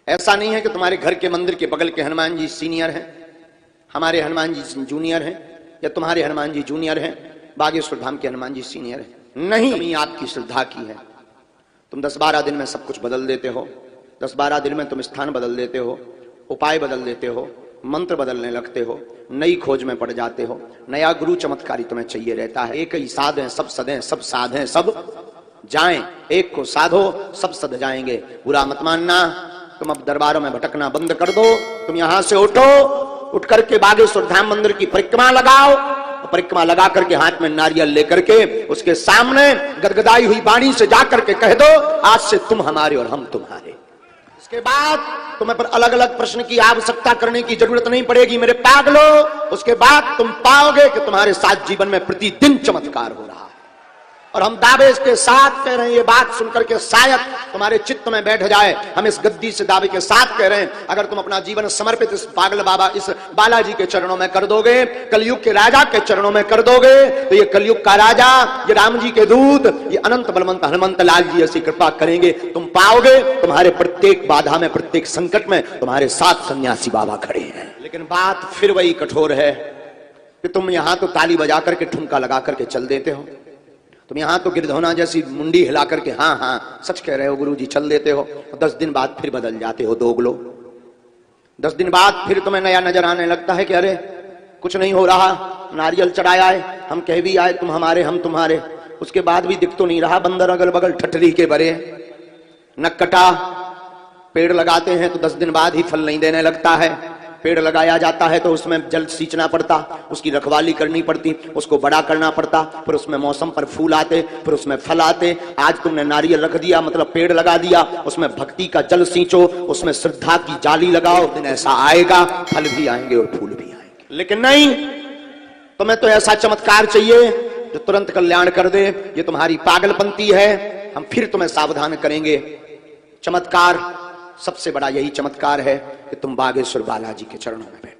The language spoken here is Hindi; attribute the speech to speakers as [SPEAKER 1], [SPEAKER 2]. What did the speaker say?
[SPEAKER 1] ऐसा नहीं है कि तुम्हारे घर के मंदिर के बगल के हनुमान जी सीनियर हैं, हमारे हनुमान जी जूनियर हैं, या तुम्हारे हनुमान जी जूनियर हैं, बागेश्वर धाम के हनुमान जी सीनियर हैं। नहीं, आपकी श्रद्धा की है। तुम 10-12 दिन में सब कुछ बदल देते हो, 10-12 दिन में तुम स्थान बदल देते हो, उपाय बदल देते हो, मंत्र बदलने लगते हो, नई खोज में पड़ जाते हो। नया गुरु चमत्कारी तुम्हें चाहिए रहता है। एक ही साध है सब सदें, सब साध हैं सब जाएं। एक को साधो सब सद जाएंगे। बुरा मत मानना। तुम अब दरबारों में भटकना बंद कर दो। तुम यहां से उठो, उठ करके बागेश्वर धाम मंदिर की परिक्रमा लगाओ। परिक्रमा लगा करके हाथ में नारियल लेकर के उसके सामने गदगदाई हुई वाणी से जाकर के कह दो, आज से तुम हमारे और हम तुम्हारे। इसके बाद तुम्हें पर अलग अलग प्रश्न की आवश्यकता करने की जरूरत नहीं पड़ेगी मेरे पागलो। उसके बाद तुम पाओगे कि तुम्हारे साथ जीवन में प्रतिदिन चमत्कार हो रहा है। और हम दावे के साथ कह रहे हैं, ये बात सुनकर के शायद तुम्हारे चित्त में बैठ जाए। हम इस गद्दी से दावे के साथ कह रहे हैं, अगर तुम अपना जीवन समर्पित इस पागल बाबा, इस बालाजी के चरणों में कर दोगे, कलयुग के राजा के चरणों में कर दोगे, तो ये कलयुग का राजा, ये राम जी के दूत, ये अनंत बलवंत हनुमंत लाल जी ऐसी कृपा करेंगे। तुम पाओगे तुम्हारे प्रत्येक बाधा में, प्रत्येक संकट में तुम्हारे साथ सन्यासी बाबा खड़े हैं। लेकिन बात फिर वही कठोर है कि तुम यहां तो ताली बजा करके ठुमका लगा करके चल देते हो, तुम यहां तो गिरधौना जैसी मुंडी हिला करके हाँ हाँ सच कह रहे हो गुरुजी चल देते हो। 10 दिन बाद फिर बदल जाते हो दोगलो। 10 दिन बाद फिर तुम्हें नया नजर आने लगता है कि अरे कुछ नहीं हो रहा, नारियल चढ़ाया है, हम कह भी आए तुम हमारे हम तुम्हारे, उसके बाद भी दिख तो नहीं रहा। बंदर अगल बगल ठठरी के भरे, नक कटा। पेड़ लगाते हैं तो 10 दिन बाद ही फल नहीं देने लगता है। पेड़ लगाया जाता है तो उसमें जल सींचना पड़ता, उसकी रखवाली करनी पड़ती, उसको बड़ा करना पड़ता, फिर उसमें मौसम पर फूल आते, फिर उसमें फल आते। आज तुमने नारियल रख दिया, मतलब पेड़ लगा दिया, उसमें भक्ति का जल सींचो, उसमें श्रद्धा की जाली लगाओ, दिन ऐसा आएगा फल भी आएंगे और फूल भी आएंगे। लेकिन नहीं, तुम्हें तो ऐसा चमत्कार चाहिए जो तुरंत कल्याण कर दे। ये तुम्हारी पागलपंती है। हम फिर तुम्हें सावधान करेंगे। चमत्कार सबसे बड़ा यही चमत्कार है कि तुम बागेश्वर बालाजी के चरणों में बैठो।